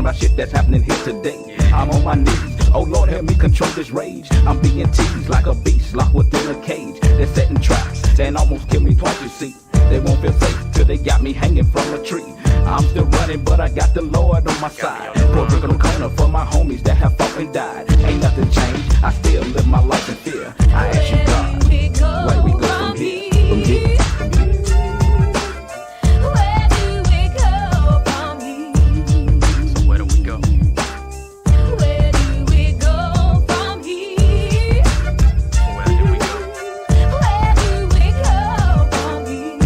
about shit that's happening here today. I'm on my knees, oh Lord help me control this rage. I'm being teased like a beast locked within a cage. They're setting traps and almost kill me twice, you see. They won't feel safe till they got me hanging from a tree. I'm still running, but I got the Lord on my side. Pour drink on the corner for my homies that have fought and died. Ain't nothing changed, I still live my life in fear. I ask you God, where do we go from here? From here. Where do we go from here? So where do we go? Where do we go from here? Where do we go? Where do we go from here?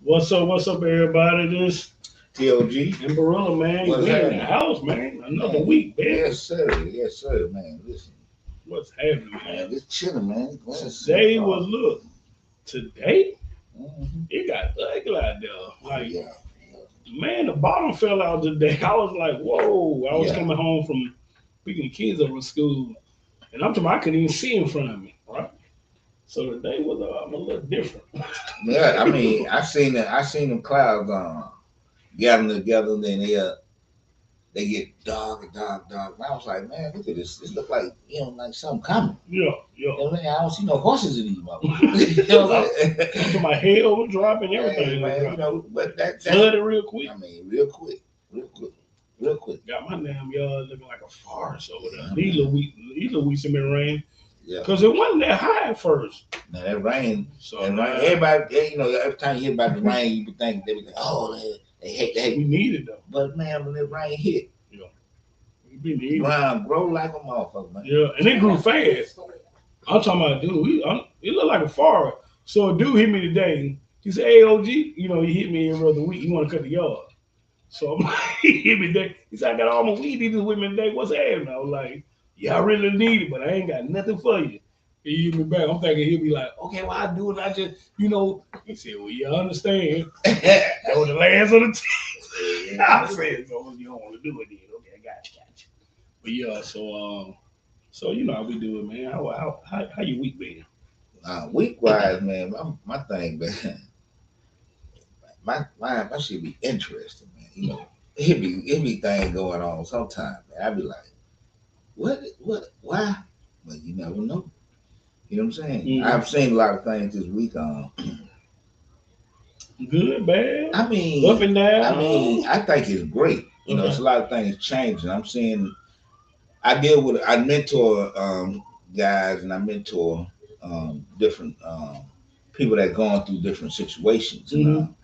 What's up, everybody? This T.O.G. and Barilla, man. What's We in the happening? house, man. Another week, man. Yes, sir, man. Listen, What's happening, man, man? just chilling, man. Today was, look, today Mm-hmm. it got ugly out there. Like, Yeah. man, the bottom fell out today. I was like, whoa. I was Yeah. coming home from picking the kids up from school, and I'm talking about I couldn't even see in front of me, right? So today was a little different. Yeah, I mean, I seen them clouds gathering together, and then they get dark. And I was like, man, look at this. This look like like something coming. Yeah. You know what I mean? I don't see no horses in these motherfuckers. You know what I'm saying? So my head was dropping, Hey, everything. man, but that's Flooded real quick. I mean, real quick. Got my damn yard looking like a forest over there. These little weeks have been rain Yeah. because it wasn't that high at first. Now that rain. So And right, everybody, every time you hear about the rain, you would think they be like, oh, they hate. we need it though. But man, when the rain hit, We the need it. ground grow like a motherfucker, man. Yeah, and it grew fast. I'm talking about dude. It looked like a forest. So a dude hit me today. He said, "Hey, OG, he hit me every other week. You want to cut the yard?" So I'm like, he hit me today. He said, "I got all my weed eaters with me today. What's happening?" I was like, "Yeah, I really need it, but I ain't got nothing for you." He hit me back. I'm thinking he'll be like, "Okay, well I do it. I just, He said, "Well, yeah, I understand. That was the last of the team." I said, "So you don't want to do it, then? Okay, I got you." But yeah, so you know how we do it, man. How your week been? Week wise, man, my thing, man, my shit be interesting, man. It be things going on sometimes, man. I be like, what, why? But you never know. You know what I'm saying? Mhm. I've seen a lot of things this week. Good, bad, I mean, up and down. I think it's great. Okay. It's a lot of things changing. I'm seeing. I mentor guys, and I mentor different people that going through different situations. And, Mhm.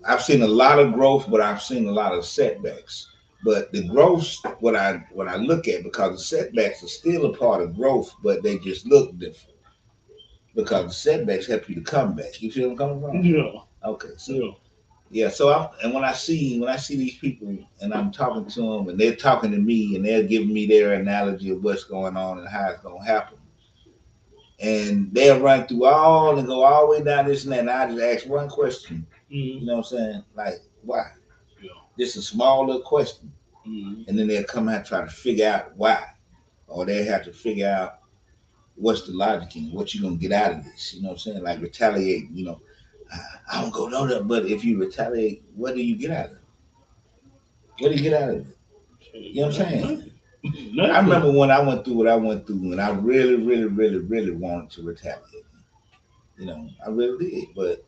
I've seen a lot of growth, but I've seen a lot of setbacks. But the growth, what I look at, because the setbacks are still a part of growth, but they just look different. Because the setbacks help you to come back. You feel where I'm coming from? Yeah, Okay, so. yeah. Yeah, so when I see these people and I'm talking to them and they're talking to me and they're giving me their analogy of what's going on and how it's gonna happen, and they'll run through all and go all the way down this and that, and I just ask one question. Mhm. You know what I'm saying? Like, why? Yeah. Just a small little question, Mhm. and then they'll come out and try to figure out why, or they have to figure out what's the logic in it, what you gonna get out of this. You know what I'm saying? Like retaliate. I don't go know that, but if you retaliate, what do you get out of it? What do you get out of it? You know what I'm saying? Nothing. I remember when I went through what I went through, and I really, really, really, really wanted to retaliate. I really did. But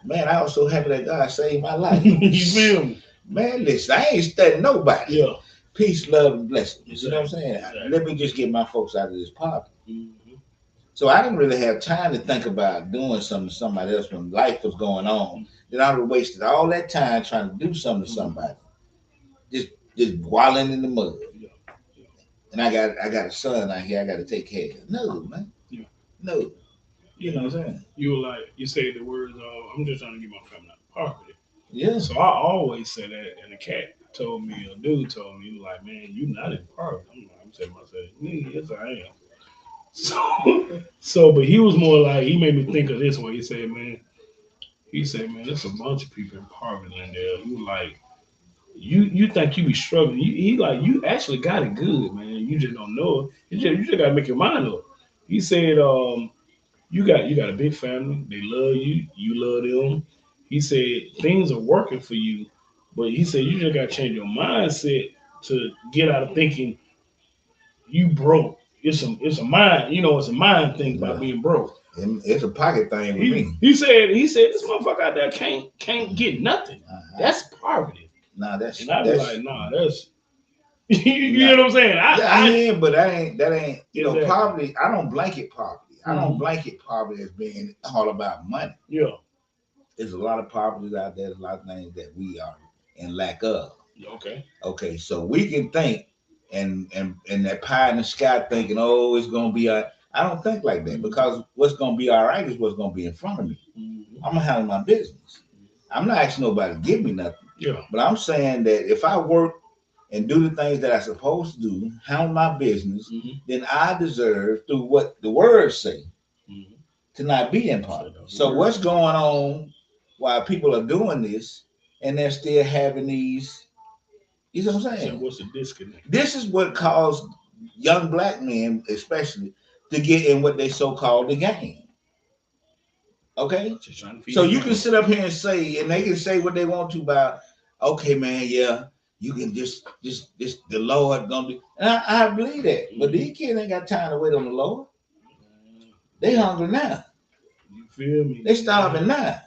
man, I was so happy that God saved my life. You feel me? Man, listen, I ain't studying nobody. Yeah. Peace, love, and blessings. You know what I'm Exactly. saying? Exactly. Let me just get my folks out of this poverty. Mhm. So I didn't really have time to think about doing something to somebody else when life was going on. Then I would have wasted all that time trying to do something to somebody. Just wallowing in the mud. Yeah. Yeah. And I got a son out here I gotta take care of. No, man. Yeah. No. You know what I'm saying? You were like, you say the words, I'm just trying to get my family out of poverty. Yeah. So I always say that, and a cat told me, a dude told me, he was like, man, you not in poverty. I'm saying to myself, yes, I am. But he was more like, he made me think of this way. He said, man, there's a bunch of people in poverty in there. He was like, you think you be struggling. He like, you actually got it good, man. You just don't know it. You just gotta make your mind up. He said, you got a big family. They love you. You love them. He said things are working for you, But he said you just got to change your mindset to get out of thinking you broke. It's a mind, it's a mind thing about Yeah. being broke. It's a pocket thing with He me. he said this motherfucker out there can't get nothing. That's poverty. Nah, And I be like, nah, that's you nah. know what I'm saying? Yeah, I hear, but that ain't Exactly. poverty. I don't blanket poverty. I don't Mhm. blanket poverty as being all about money. Yeah. There's a lot of poverty out there. There's a lot of things that we are in lack of. Okay. Okay, so we can think and that pie in the sky thinking, oh, it's gonna be all right. I don't think like that because what's gonna be all right is what's gonna be in front of me. Mhm. I'm gonna handle my business. I'm not asking nobody to give me nothing, Yeah. but I'm saying that if I work and do the things that I'm supposed to do, handle my business, Mhm. then I deserve, through what the words say, Mhm. to not be in poverty. So what's going on while people are doing this and they're still having these, you know what I'm So saying? what's the disconnect? This is what caused young black men, especially, to get in what they so-called the game. Okay? Just trying to feed So the you game. can sit up here and say, and they can say what they want to about, okay, man, yeah, you can just the Lord gonna be, and I believe that. But these kids ain't got time to wait on the Lord. They hungry now. You feel me? They starving now.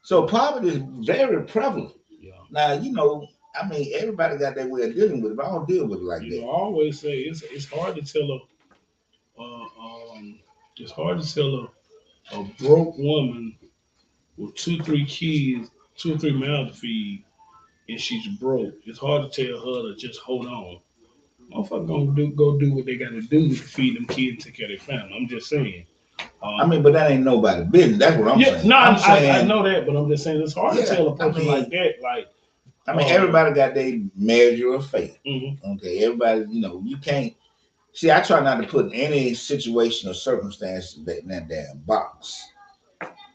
So poverty is very prevalent. Yeah. Now, I mean, everybody got their way of dealing with it, but I don't deal with it like I that. always say it's hard to tell it's hard to tell a broke woman with 2, 3 kids, 2 or 3 mouths to feed, and she's broke. It's hard to tell her to just hold on. Motherfucker gonna go do what they gotta do to feed them kids and take care of their family. I'm just saying. I mean, but that ain't nobody's business. That's what I'm Yeah, saying. no, I'm I saying, know that, but I'm just saying it's hard to yeah, tell a I person like that. Like, mean, everybody got their measure of faith. mhm. Okay, everybody, you can't see. I try not to put any situation or circumstance in that damn box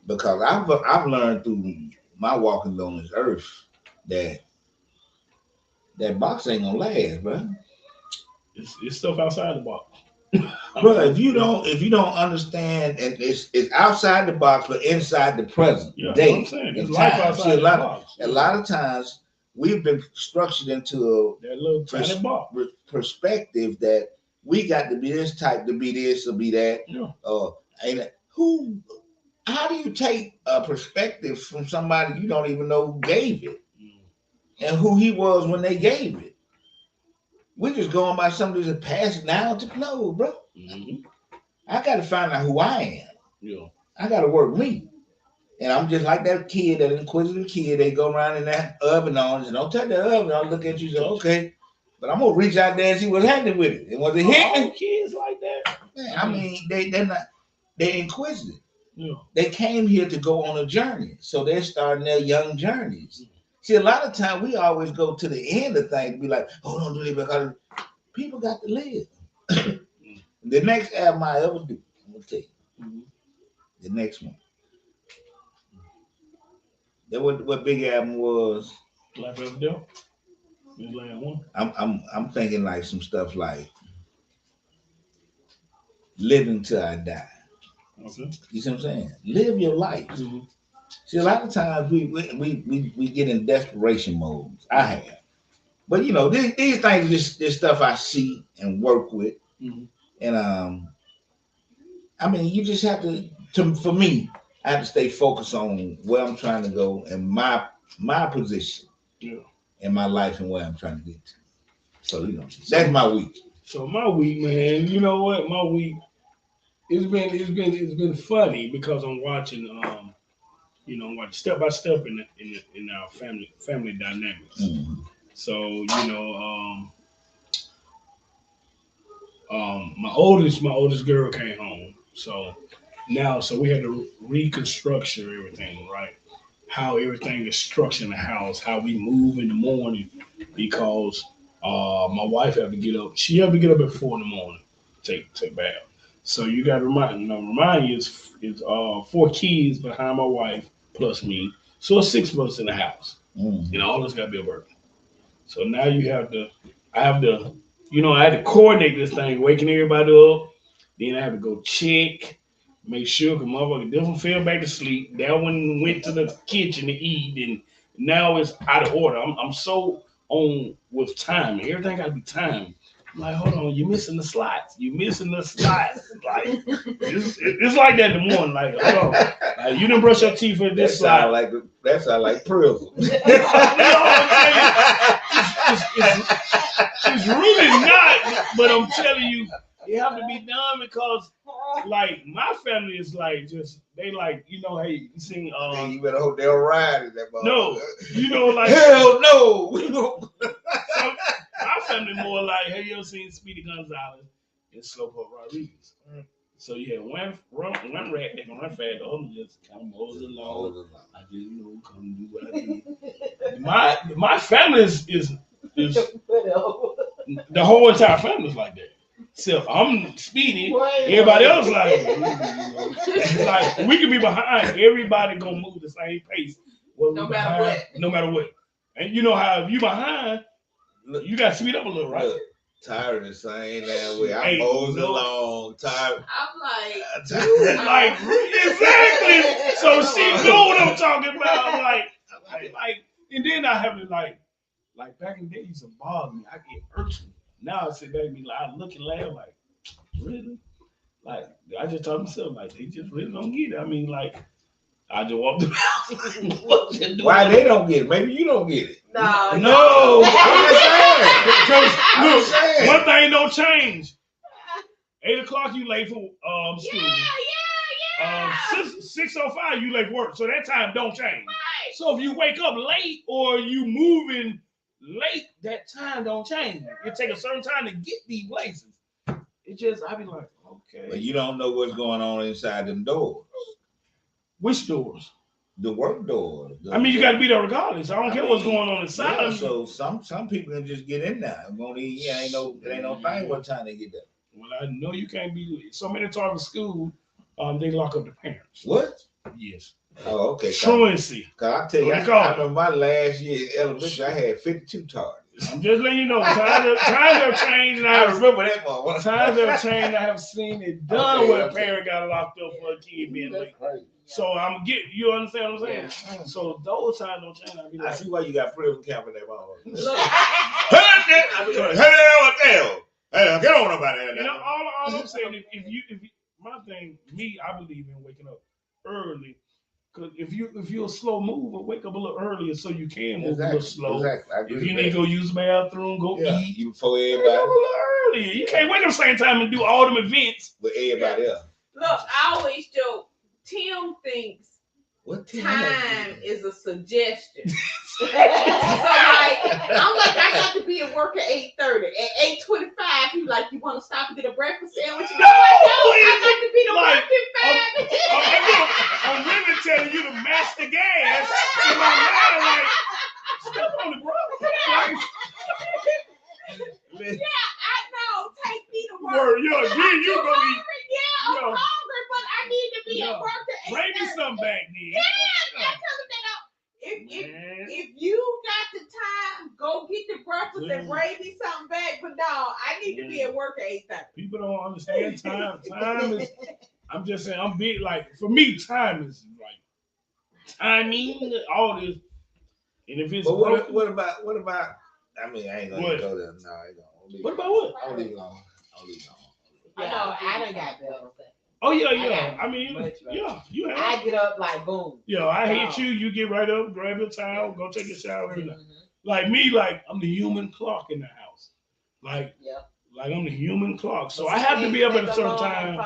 because I've learned through my walking on this earth that that box ain't gonna last, bro. It's stuff outside the box. But if you don't understand, and it's outside the box, but inside the present Yeah, day what I'm saying. There's and life time. See, outside the box. a lot of times we've been structured into That little a tiny box. perspective that we got to be this type to be this or be that. Yeah. And who? How do you take a perspective from somebody you don't even know who gave it and who he was when they gave it? We're just going by somebody that's passing down to clothes, bro. Mm-hmm. I got to find out who I am. Yeah. I got to work me. And I'm just like that kid, that inquisitive kid. They go around in that oven on and don't touch the oven. I'll look at you and say, okay. But I'm going to reach out there and see what's happening with it. And was it hitting? Kids like that. Man, I mean, they're inquisitive. Yeah. They came here to go on a journey. So they're starting their young journeys. See, a lot of time we always go to the end of things and be like, oh, don't do that because people got to live. The next album I ever do, I'm going to tell you. Mm-hmm. The next one. That what big album was. Life After Death. This last one. I'm thinking like some stuff like living till I die. Okay. You see what I'm saying? Live your life. Mm-hmm. See, a lot of times we get in desperation modes. I have, but these things, this stuff I see and work with, Mm-hmm. and I mean, you just have to. For me, I have to stay focused on where I'm trying to go and my position. Yeah. In my life and where I'm trying to get to. So that's my week. So my week, man, you know what? My week, it's been funny because I'm watching I'm watching step by step in our family dynamics. Mm-hmm. So my oldest girl came home. So we had to reconstruct everything, right? How everything is structured in the house, how we move in the morning, because my wife had to get up. She had to get up at 4 in the morning, take bath. So you got to remind you, it's 4 kids behind my wife plus me, so it's 6 of us in the house, Mm-hmm. and all of us got to be working. So now I have to, I had to coordinate this thing, waking everybody up. Then I have to go check, make sure the motherfucker doesn't fell back to sleep. That one went to the kitchen to eat, and now it's out of order. I'm so on with time. Everything got to be timed. I'm like, hold on, you're missing the slots. You're missing the slots. Like it's like that in the morning. Like, hold on, like, you didn't brush your teeth for this slot. That sound like prison. It's really not, but I'm telling you, it have to be done because, like, my family is like just they like hey, you sing you better hope they'll ride in that no, like hell no. So my family more like, hey, you ever seen Speedy Gonzalez and Slowpoke Rodriguez? So you had one rat that can run fast, the other just kind of mows along. I just come do what I do. My family is the whole entire family is like that. So I'm Speedy. Everybody else like we can be behind. Everybody gonna move the same pace. No matter what. And you know how if you behind, you got to speed up a little, right? Look, tired of saying that way. I'm mosing along. Tired. I'm like, exactly. So she know what I'm talking about. Like, and then I have to like back in the day, it used to bother me. I get irksome. Now I sit back and be like, I look and laugh like, really? Like, I just told myself, like, they just really don't get it. I mean, like, I just walk the house. Why they don't get it? Maybe you don't get it. No. Because look, one thing don't change. 8 o'clock you late for school. Yeah. 6:05 you late for work. So that time don't change. Right. So if you wake up late or you moving late, that time don't change. It take a certain time to get these places. It just I be like, okay. But you don't know what's going on inside them doors. Which doors? The work doors. I mean, you got to be there regardless. I don't care what's going on inside. Yeah, so some people can just get in there. Ain't no thing what time they get there. Well, I know you can't be. So many times in school, they lock up the parents. What? Yes. Oh, okay. Truancy. Cause I tell you, I remember my last year in elementary, I had 52 targets. I'm just letting you know, times have changed. And I remember that one. Times have changed. I have seen it done where a parent got locked up for a kid being late. So I'm getting, you understand what I'm saying? Yeah. So those times don't change. I see why you got prison camp in that motherfucker. Get on about that. All I'm saying, if my thing, I believe in waking up early. Because if you're a slow mover, wake up a little earlier so you can move a little slow. Exactly. If you need to go use the bathroom, go eat. You before everybody. Wake up a little earlier. You can't wake up the same time and do all them events with everybody else. Look, I always joke. Tim thinks time is a suggestion. So like, I'm like, I got to be at work at 8:30. At 8:25, he's like, you want to stop and get a breakfast sandwich? No, I got to be to work in 5 minutes. I'm really telling you to match the gas. In my mind, like, step on the ground. Yeah, I know. Take me to work. You go eat. Yeah, I'm hungry, but I need to be at work at 8:30. Bring me something back, then. Yeah, tell them that. If you got the time, go get the breakfast and bring me something back. But no, I need to be at work at 8:30. People don't understand time. Time is. I'm just saying. I'm big. Like for me, time is like timing. All this. And if it's but what about? I mean, I ain't gonna go there. No, I ain't gonna. What about what? I'll leave it alone. I know. I done got better. Oh yeah. I mean, you have. I get up like boom. I hate you. You get right up, grab your towel, go take a shower. Like me, like I'm the human clock in the house. Like I'm the human clock. So I have to be up at a certain time,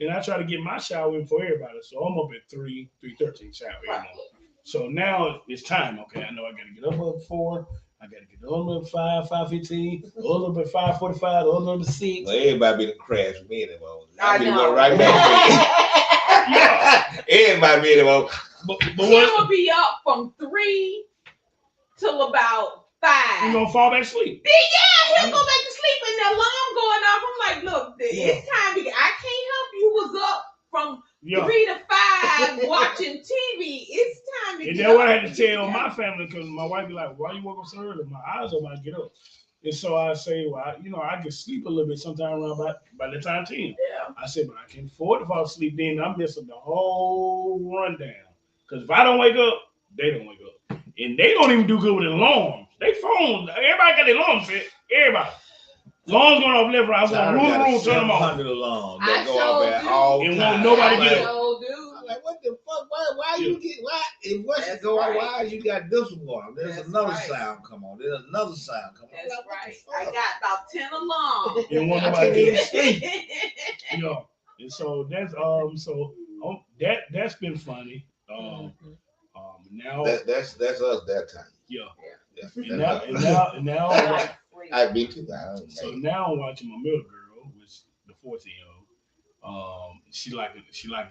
and I try to get my shower in for everybody. So I'm up at 3:13 shower every morning. So now it's time. Okay, I know I gotta get up at 4. I gotta get on at 5:15, the other up at 5:45, the other up at 6. Well, everybody be the crash with me anymore. I know. Right back. Everybody be anymore. But will be up from 3 till about 5. You gonna fall back asleep? He'll go back to sleep and the alarm going off. I'm like, look, it's time to get. I can't help you. Was up from 3 to 5 watching TV. It's time to get. And that's what I had to tell my family because my wife be like, "Why you woke up so early?" My eyes open, I get up, and so I say, "Well, I can sleep a little bit sometime around by the time 10." Yeah. I said, "But I can't afford to fall asleep. Then I'm missing the whole rundown because if I don't wake up, they don't wake up. and they don't even do good with alarms. They phones, everybody got their alarm set. Everybody. Alarms going off left, right. I'm going to rule, turn them off. 700 alarms I that go off at sure all do. And times. won't nobody I get up. sure do. I'm like, what the fuck? Why you get why? If what's That's go on, right. why you got this one going on? There's That's another right. sound come on. There's another sound come on. That's Like, what right. the I fuck? got about 10 alarms. And won't I nobody can't get even up. sleep. Yeah. And so that's been funny. Now That's us that time. yeah. Yeah, And now I be too. so now I'm watching my middle girl, which the 14-year-old. She liking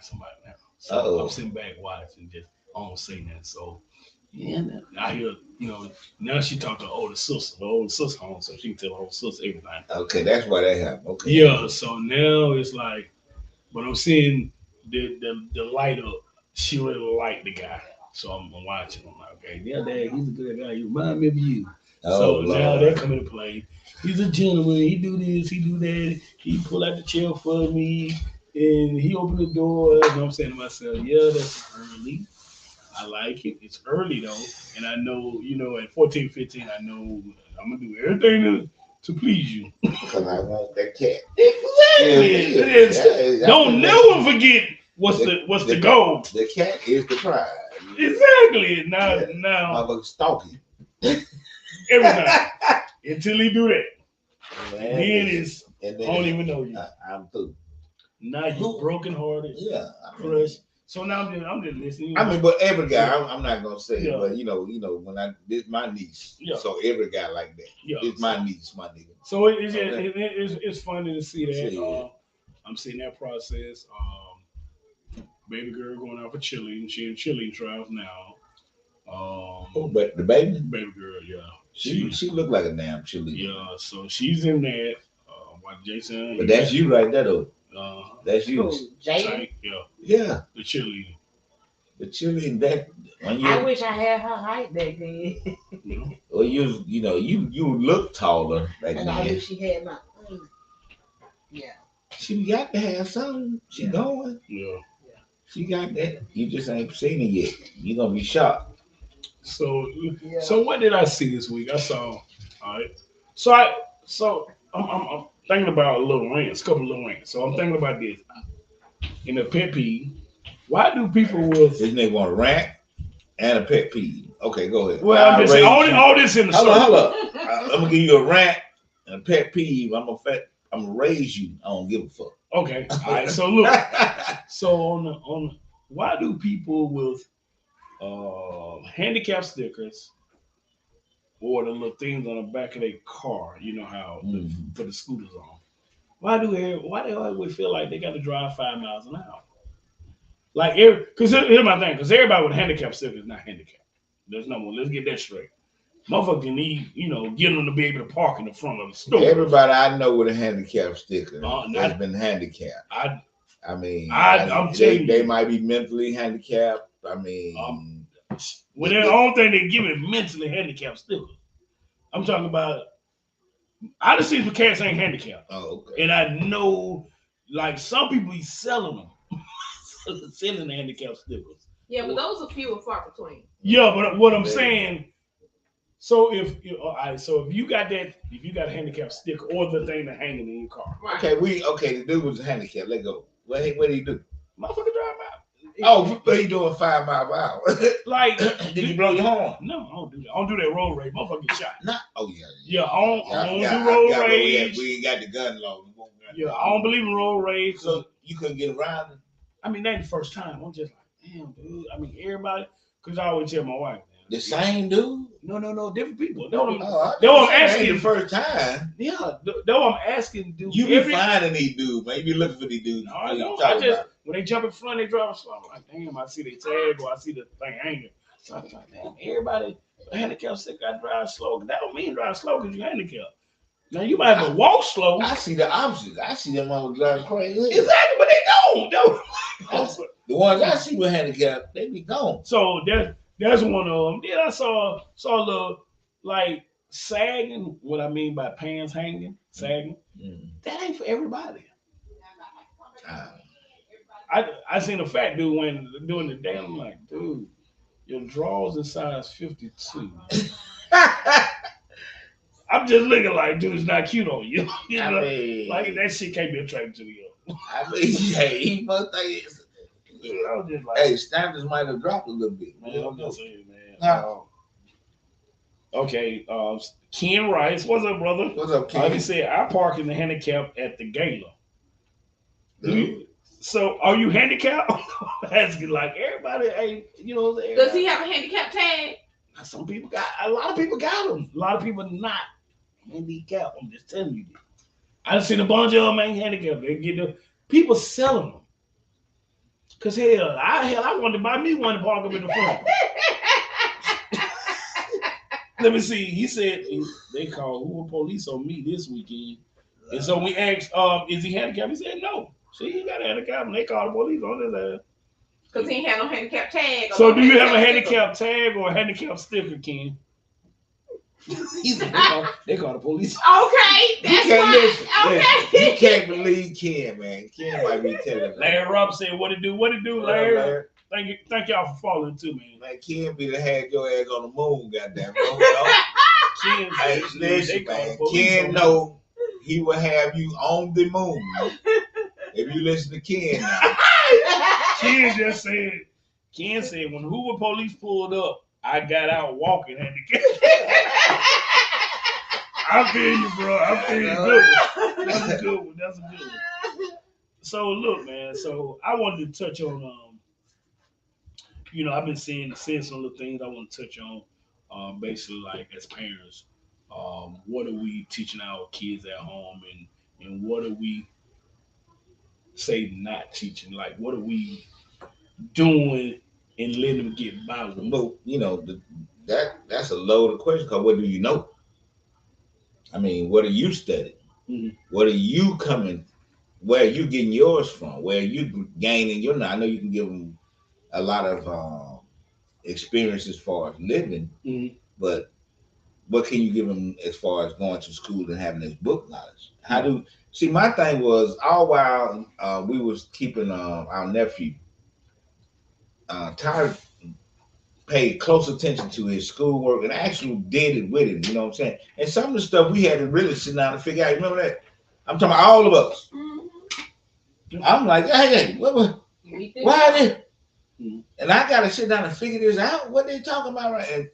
somebody now. So Uh-oh. I'm sitting back watching, just I don't say that. So yeah, I hear now she talk to the older sister home, so she can tell her whole sister everything. Okay, that's why that happened. Okay. Yeah, so now it's like, but I'm seeing the light up. She really like the guy, so I'm watching. I'm like, okay, yeah, Dad, he's a good guy. He remind me of you. So now Lord. that come into play. He's a gentleman. He do this, he do that. He pull out the chair for me, and he open the door. And I'm saying to myself, yeah, that's early. I like it. It's early though, and I know, at 14, 15, I know I'm gonna do everything to please you. Because I want that cat. Exactly. It is. Don't never forget what's the goal. The cat is the prize. Exactly. Now, I'm stalking. every time until he do that, Man, then it's and I don't even know you. I'm through. Now you broken hearted, Yeah. crushed. So now I'm just listening. I mean, but every guy, I'm not gonna say, Yeah. but when this my niece, Yeah. so every guy like that. Yeah. It's my niece, my nigga. So it's funny to see that. Yeah. I'm seeing that process. Baby girl going out for cheerleading. She in cheerleading trials now. But the baby girl, yeah. she looked like a damn cheerleader. Yeah, so she's in that. What Jason? But that's you right there, though. That's you. Jada? Yeah. The cheerleader. The cheerleading that when you. I wish I had her height back then. Well, you look taller back And I then. wish she had my. Yeah. She got to have something. She going. Yeah. She got that. You just ain't seen it yet. You gonna be shocked. So what did I see this week? I saw. All right. So I'm thinking about little rants, a couple of little rants. So I'm thinking about this. In a pet peeve, why do people with This nigga want a rant and a pet peeve. Okay, go ahead. well, I'm just saying, all this in the Hold circle. up. I'm gonna give you a rant and a pet peeve. I'm gonna raise you. I don't give a fuck. Okay. All right. So look. So on why do people with handicap stickers or the little things on the back of their car, you know how put the scooters on? Why they always feel like they got to drive 5 miles an hour? Like, because here's my thing, because everybody with a handicap sticker is not handicapped. There's no one. Let's get that straight. Motherfucker need, get them to be able to park in the front of the store. Everybody I know with a handicap sticker has been handicapped. I'm telling you, they might be mentally handicapped. I mean, well, the only thing they give it mentally handicapped stickers. I'm talking about. I just see the cats ain't handicapped. Oh, okay. And I know, like, some people be selling them, selling the handicapped stickers. Yeah, but those are few and far between. Yeah, but what I'm saying, so if you got a handicapped sticker or the thing that hanging in your car, Right. The dude was handicapped. Let go. What did he do? motherfucker drive out. Oh, but he doing 5 miles per hour. Like, Did you blow your horn? No, I don't do that. I don't do that road rage. Motherfucker get shot. Not. Oh yeah. Yeah, I don't do road rage. We ain't got the gun law. Yeah, I don't believe in road rage. So you couldn't get around it? I mean, that ain't the first time. I'm just like, damn, dude. I mean, everybody, because I always tell my wife, The same dude? No, different people. I'm asking. the first time. Yeah, that's what I'm asking, dude. You be finding these dudes, man. You be looking for these dudes. No, I don't. When they jump in front, they drive slow. I'm like, damn, I see they tag or I see the thing hanging. So I'm like, damn, everybody handicapped stick got to drive slow. That don't mean drive slow because you're handicapped. Now you might have to walk slow. I see the opposite. I see them all driving crazy. Exactly, but they don't. The ones I see with handicap, they be gone. So that's one of them. Then I saw the like sagging. What I mean by pants hanging, sagging. That ain't for everybody. I seen a fat dude when doing the day. I'm like, dude, Your drawers in size 52. I'm just looking like, dude, it's not cute on you. You know, like that shit can't be attractive to you. I mean, hey, he must think it's, I was just like, hey, standards might have dropped a little bit. man, I'm just saying, man. Nah. Okay, Ken Rice, what's up, brother? What's up, Ken? He said, I park in the handicap at the gala. Dude. So, are you handicapped? Asking like everybody, hey, you know. Everybody. Does he have a handicap tag? Some people got, a lot of people got them. A lot of people not handicapped. I'm just telling you. I've seen a bunch of them ain't handicapped. They get the people selling them. Cause I wanted to buy me one to park up in the front. Let me see. He said they called Hoover police on me this weekend, and so we asked, "Is he handicapped?" He said, "No." See, he got a handicap, and they called the police on his ass. Because he ain't had no handicap tag. So, do you have a handicap tag or a handicap sticker, Ken? They call the police. Okay, that's right. Okay. You can't believe Ken, man. Ken might be telling. Larry Rob said, "What it do? What it do, Larry?" Thank y'all for following too, man. Man, Ken be the had your ass on the moon, goddamn. Ken, hey, listen, man. Ken know he will have you on the moon. If you listen to Ken now. Ken said when Hoover police pulled up, I got out walking handicapped. I feel you, bro. I feel you. Good one. That's a good one. So look, man. So I wanted to touch on, I've been saying some of the things I want to touch on, basically like as parents, what are we teaching our kids at home, and what are we say not teaching? Like, what are we doing and letting them get by with? But that's a loaded question. Because what do you know? I mean, what are you studying? Mm-hmm. What are you coming? Where are you getting yours from? Where are you gaining your knowledge? I know you can give them a lot of experience as far as living, mm-hmm. but what can you give them as far as going to school and having this book knowledge? My thing was all while we was keeping our nephew, Tyler paid close attention to his schoolwork and actually did it with him, you know what I'm saying? And some of the stuff we had to really sit down and figure out. Remember that? I'm talking about all of us. Mm-hmm. I'm like, hey, why this? Mm-hmm. And I got to sit down and figure this out. What they talking about, right? And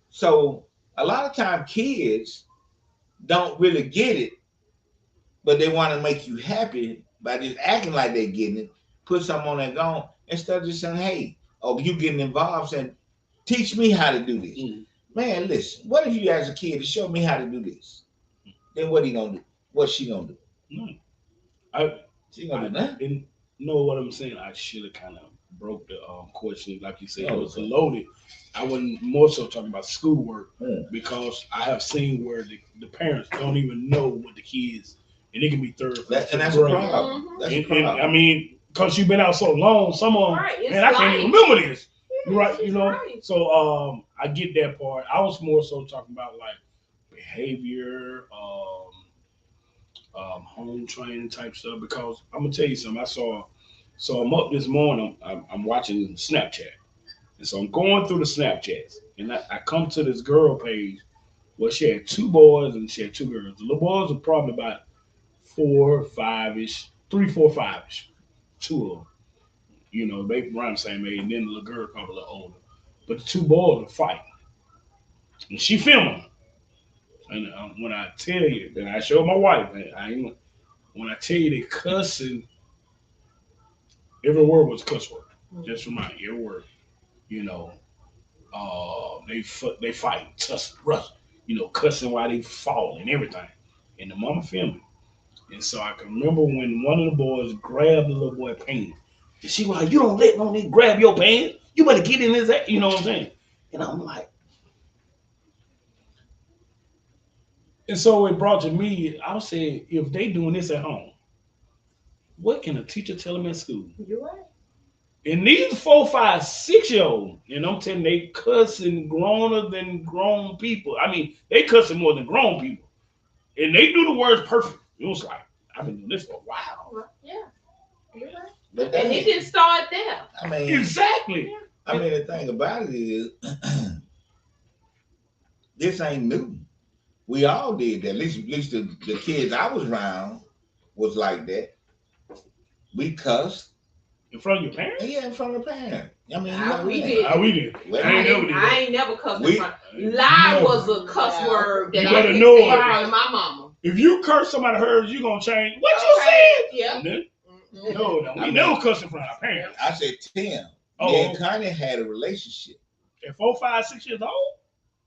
so a lot of time kids don't really get it, but they want to make you happy by just acting like they're getting it. Put something on their gone instead of just saying, hey, you getting involved, saying, teach me how to do this. Mm-hmm. Man, listen, what if you ask a kid to show me how to do this? Then what he gonna do? What's she gonna do? Mm-hmm. She gonna do that? And know what I'm saying? I should have kind of broke the question, like you said. It was loaded. I wasn't more so talking about schoolwork because I have seen where the parents don't even know what the kids, and it can be third, fourth, and that's a problem. Mm-hmm. That's a problem. And, I mean, because you've been out so long, some of them, man, I can't even remember this. Right, Right. So I get that part. I was more so talking about like behavior, home training type stuff, because I'm gonna tell you something. So I'm up this morning. I'm watching Snapchat, and so I'm going through the Snapchats, and I come to this girl page where she had 2 boys and she had 2 girls. The little boys are probably about 4, 5-ish, 3, 4, 5-ish, 2 of them. They around the same age, and then the little girl probably a little older. But the 2 boys are fighting, and she filming them. And when I tell you, and I showed my wife, man, when I tell you they cussing, every word was cuss word. Just remind you, every word. They fight, tussle, rustle, cussing while they fall and everything. And the mama filming. And so I can remember when one of the boys grabbed the little boy pants. And she was like, you don't let no nigga grab your pants. You better get in his ass. You know what I'm saying? And I'm like, and so it brought to me, I was saying, if they doing this at home, what can a teacher tell them at school? You're right. And these 4, 5, 6-year-olds, and I'm telling you, they cussing growner than grown people. I mean, they cussing more than grown people. And they do the words perfect. It was like, I've been doing this for a while. Yeah. You're right. And it didn't start there. I mean, exactly. Yeah. I mean, the thing about it is, this ain't new. We all did that. At least the kids I was around was like that. We cussed. In front of your parents? Yeah, in front of the parent. I mean, We that. did. We did. Well, I ain't never cussed in front. Lie Never. was a cuss word that You I better didn't know say in it. front of my mama. If you curse somebody heard you gonna change. What you said? Yeah. No, we never cuss in front of our parents. I said Tim. Oh. Me and Connie had a relationship. At 4, 5, 6 years old?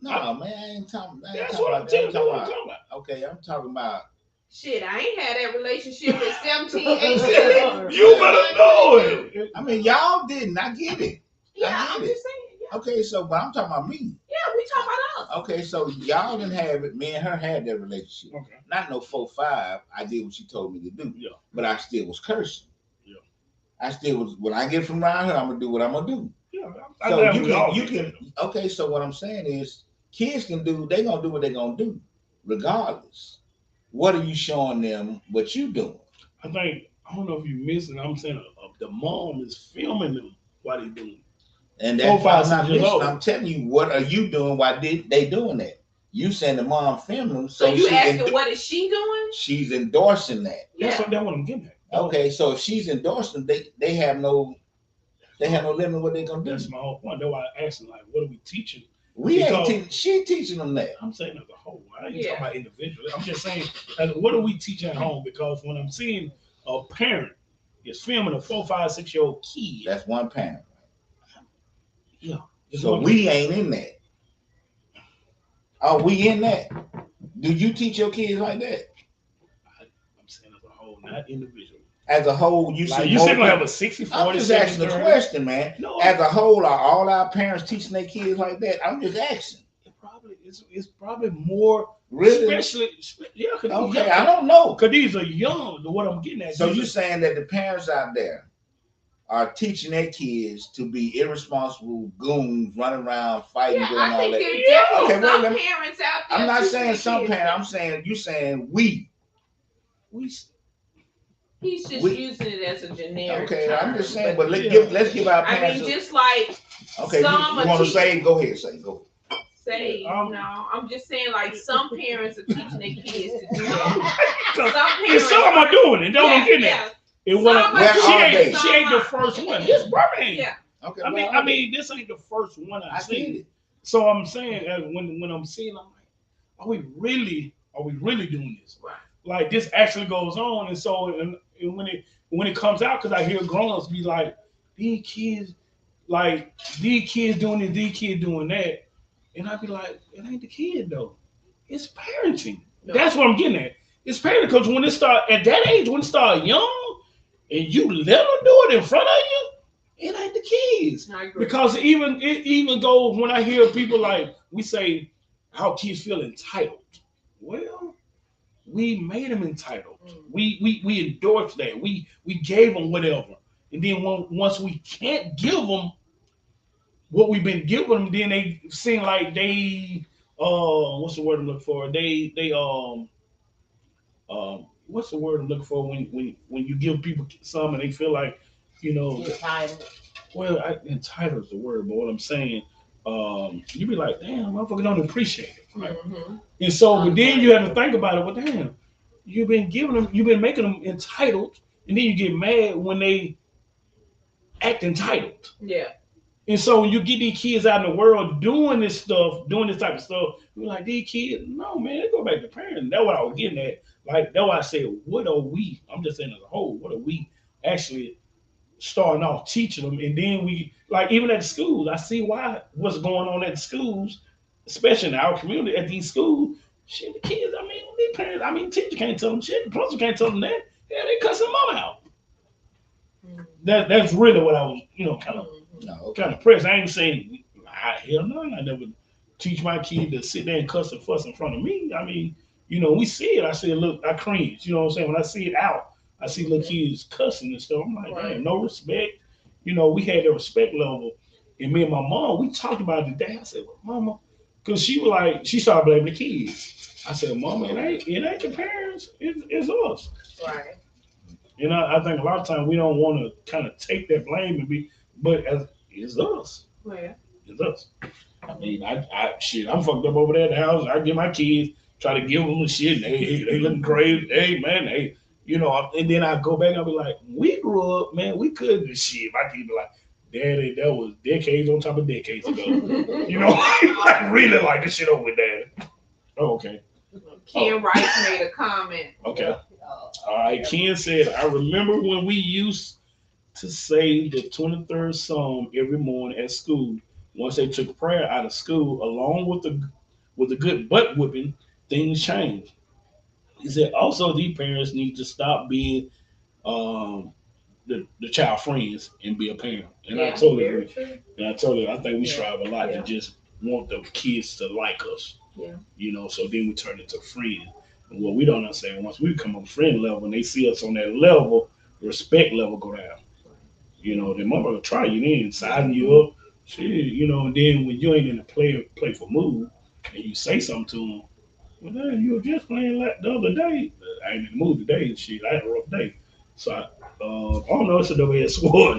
No, man, I ain't talking. That's what I'm telling you. Okay, I'm talking about. Shit, I ain't had that relationship at 17, 18. You better know it. I mean, y'all didn't. I get it. Yeah, I I'm get it. just saying. Yeah. Okay, so but I'm talking about me. Yeah, we talking about us. Okay, so y'all didn't have it. Me and her had that relationship. Okay. Not no 4, 5. I did what she told me to do. Yeah. But I still was cursing. Yeah. I still was. When I get from around her, I'm gonna do what I'm gonna do. Yeah. So you can. Okay, so what I'm saying is, kids can do. They gonna do what they gonna do, regardless. What are you showing them? What you doing? I don't know if you missed it. I'm saying the mom is filming them while they doing it. And that's why I'm not 4, 5, 6 years listening. old. I'm telling you, what are you doing? Why did they doing that? You saying the mom filmed them, So you she asking what is she doing? she's endorsing that. That's what I'm getting at. Okay, so if she's endorsing, they have no limit what they're gonna do. That's my whole point. That's why I asked them, like, what are we teaching? We ain't Because- teaching. She teaching them that. I'm saying as a whole. I ain't Yeah. talking about individually. I'm just saying, what are we teaching at home? Because when I'm seeing a parent is filming a 4, 5, 6 year old kid, That's one parent. yeah. it's So one- we ain't in that. Are we in that? Do you teach your kids like that? I'm saying as a whole, not individually. As a whole, you Like, see. you more said gonna have people- a 60, I'm 40, just asking 70, the 30. question, man. No, As a whole, are all our parents teaching their kids like that? I'm just asking. it's probably more, Really? especially, yeah, Okay, I don't know. because these are young. What I'm getting at. So These you're are- saying that the parents out there are teaching their kids to be irresponsible goons, running around fighting, Yeah, doing I all think that? there's definitely Okay, wait, some let me- parents out there. I'm not teaching saying their some kids parents. that. I'm saying you saying we. He's just we- using it as a generic Okay, term. I'm just saying, but let's Yeah. give our I parents. mean, just like Okay, some you are want to teaching- say? Go ahead, say go. say, Yeah, I'm just saying, like some parents are teaching their kids to do that. Because Some and parents some are doing it. That's what I'm getting at. yeah, And what Some I- are doing it. she ain't the Some first one. This Birmingham. yeah. Okay, I mean, this ain't the first one I I've see seen. it. So I'm saying, when I'm seeing, I'm like, are we really doing this? Right. Like this actually goes on, and so and when it comes out, because I hear grown-ups be like, these kids doing this, these kids doing that, and I be like, it ain't the kid though, it's parenting. No. That's what I'm getting at. It's parenting because when it start at that age, when it start young, and you let them do it in front of you, it ain't the kids. I agree. Because it even goes when I hear people like we say our kids feel entitled. Well, we made them entitled. We endorsed that. We gave them whatever, and then once we can't give them what we've been giving them, then they seem like they what's the word I'm looking for? What's the word I'm looking for when you give people some and they feel like, you know, well, entitled is the word, but what I'm saying, you be like, damn, motherfucker don't appreciate it, right? Mm-hmm. And so, but then you have to think about it. Well, damn, you've been making them entitled, and then you get mad when they act entitled. Yeah. And so when you get these kids out in the world doing this type of stuff, you're like, these kids, no, man, they go back to parenting. That's what I was getting at. Like, that's why I said, what are we? I'm just saying as a whole, what are we actually starting off teaching them? And then we, like, even at the schools, I see what's going on at the schools, especially in our community, at these schools. Shit, the kids, I mean, these parents, I mean, teacher can't tell them shit. The principal can't tell them that. Yeah, they cussing mom out. That's really what I was, kind of pressed. I ain't saying, hell no, I never teach my kid to sit there and cuss and fuss in front of me. I mean, we see it. I say, look, I cringe. You know what I'm saying? When I see it out, I see little kids cussing and stuff. I'm like, damn, no respect. We had the respect level. And me and my mom, we talked about it today. I said, well, mama, because she was like, she started blaming the kids. I said, mama, it ain't the parents, it's us. Right. I think a lot of times we don't want to kind of take that blame but it's us. Well, It's us. I mean, I'm fucked up over there at the house. I get my kids, try to give them a shit, and they looking crazy. Hey, man, and then I go back and I'll be like, we grew up, man, we couldn't do shit. My kids be like, Daddy, that was decades on top of decades ago. I really like this shit over with Dad. Oh, okay. Ken Rice made a comment. Okay. All right. Ken said, I remember when we used to say the 23rd Psalm every morning at school. Once they took prayer out of school, along with the good butt whipping, things changed. He said also these parents need to stop being um, the child friends and be a parent. And I totally agree. And I think we strive a lot to just want the kids to like us. Yeah. So then we turn into friends. And what we don't understand, once we become a friend level and they see us on that level, respect level go down. The mother will try you in, sizing you up, shit, and then when you ain't in a playful mood and you say something to them, well, damn, you were just playing like the other day. I ain't in the mood today and shit. I had a rough day. So I don't know, it's a double-edged sword.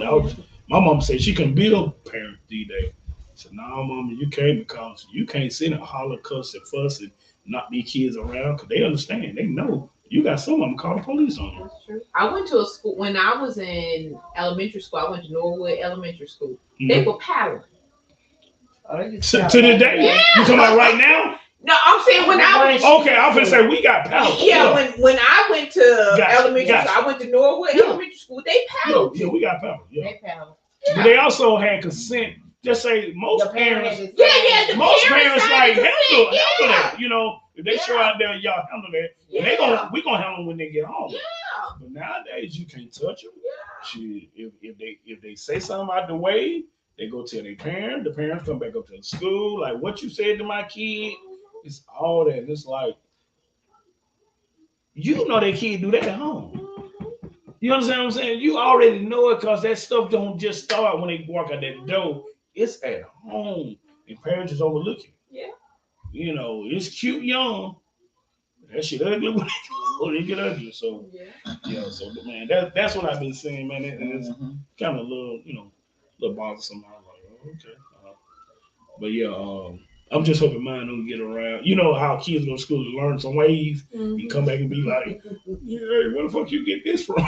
My mom said she couldn't be a parent these days. I said, no, mama, you can't because you can't sit and holler, cuss, and fuss and knock these kids around because they understand. They know. You got some of them call the police on you. That's true. I went to a school when I was in elementary school. I went to Norwood Elementary School. They were paddling. So, to the day? Yeah. You talking about right now? No, I'm saying when I was. Okay, I was gonna say we got paddle. Yeah, when I went to elementary gotcha. school, I went to Norwood Elementary School. They paddled. Yeah, we got paddle. Yeah. They paddle. Yeah. But they also had consent. Just say most parents. Yeah. The Most parents like handle that. If they show out there, y'all handle that. And we gonna handle them when they get home. Yeah. But nowadays you can't touch them. Yeah. Shit, if they say something out the way, they go tell their parent. The parents come back up to the school. Like what you said to my kid, it's all that. It's like their kid do that at home. You understand what I'm saying? You already know it because that stuff don't just start when they walk out that door. It's at home. And parents just overlook it. Yeah. It's cute young. That shit ugly when they get ugly. So so man, that's what I've been saying, man. And it's kind of a little bothersome. I'm like, oh, okay. But I'm just hoping mine don't get around. You know how kids go to school to learn some ways and come back and be like, yeah, where the fuck you get this from?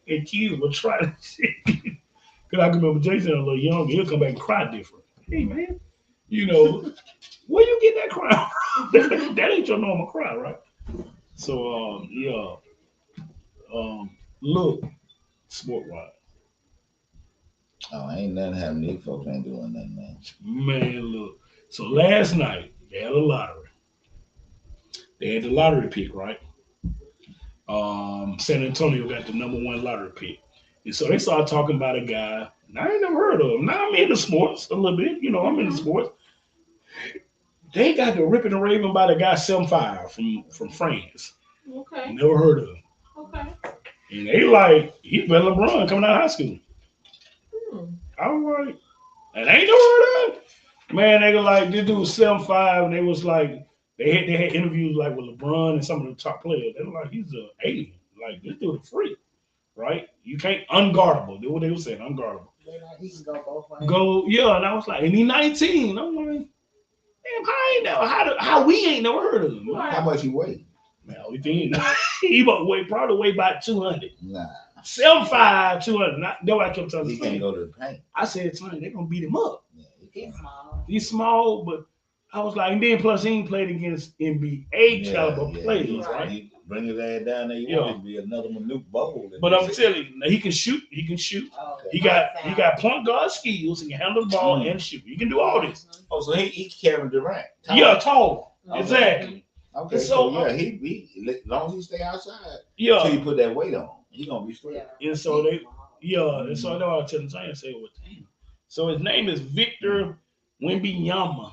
And kids will try to shit. Because I can remember Jason a little younger, he'll come back and cry different. Hey, man, where you get that cry from? That ain't your normal cry, right? So, look, sport-wise. Oh, ain't nothing happening. These folks ain't doing nothing, man. Man, look. So last night, they had a lottery. They had the lottery pick, right? San Antonio got the number one lottery pick. And so they started talking about a guy, and I ain't never heard of him. Now I'm into sports a little bit. I'm into sports. They got the ripping and raving about a guy 7'5" from France. Okay. Never heard of him. Okay. And they like, he's better than LeBron coming out of high school. I was like, and ain't no heard of him. Man, they were like, this dude was 7'5", and they was like, they had interviews like with LeBron and some of the top players. They were like, he's an alien. Like, this dude is free. Right? You can't unguardable. That's what they were saying, unguardable. He can go both ways. And I was like, and he's 19. I'm like, damn, I ain't never how we ain't never heard of him. How much he weigh? Man, we think he probably weigh about 200. Nah. 7'5", 200. That's what I kept telling He him. can't go to the paint. I said, son, they're gonna beat him up. Yeah, He's small. He's small, but I was like, and then plus he ain't played against NBA caliber players, right? He bring his ass down there. You want it to be another Manute Bowl. But I'm telling you, he can shoot. He can shoot. Oh, He got point guard skills. He can handle the ball and shoot. He can do all this. Oh, so he Kevin Durant. Yeah, tall. Okay. Exactly. Okay, So, so he as long as he stay outside, Yeah. till you put that weight on, he gonna be straight. And so they, and so I know I was telling Tanya, I said, well, damn. So his name is Victor Wembanyama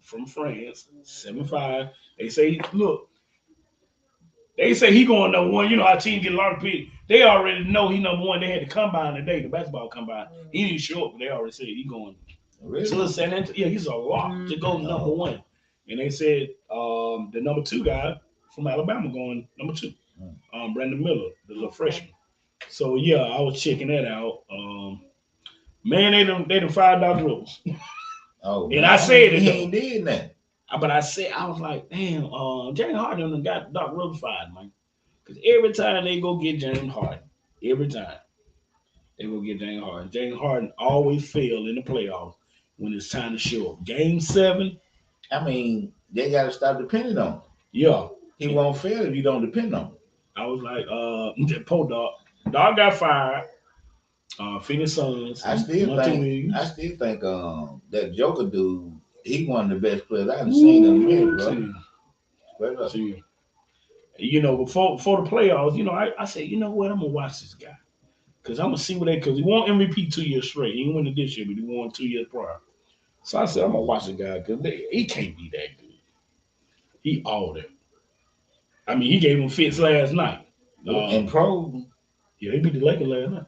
from France, 7'5". They say, look, they say he going number one. You know how teams get a lot of pick. They already know he number one. They had the combine today, the basketball combine. He didn't show up, but they already said he going to San Antonio. Yeah, he's a lock to go number one. And they said the number two guy from Alabama going number two, Brandon Miller, the little freshman. So yeah, I was checking that out. Man, they done fired Doc Rivers. Oh, And man. I said it He though. ain't did nothing. But I was like, damn, James Harden done got Doc Rivers fired, man. Because every time they go get James Harden, every time they go get James Harden always fail in the playoffs when it's time to show up. Game 7, I mean, they got to stop depending on him. yeah. He won't fail if you don't depend on him. I was like, poor Dog. Dog got fired. Phoenix Suns. I still think that Joker dude, he one of the best players I've seen in a minute, bro. Straight up. See, before the playoffs, I said, you know what, I'm gonna watch this guy. Because I'm gonna see because he won MVP 2 years straight. He didn't win it this year, but he won 2 years prior. So I said, I'm gonna watch the guy because he can't be that good. He all that. I mean, he gave him fits last night. And pro, yeah, he beat the Lakers last night.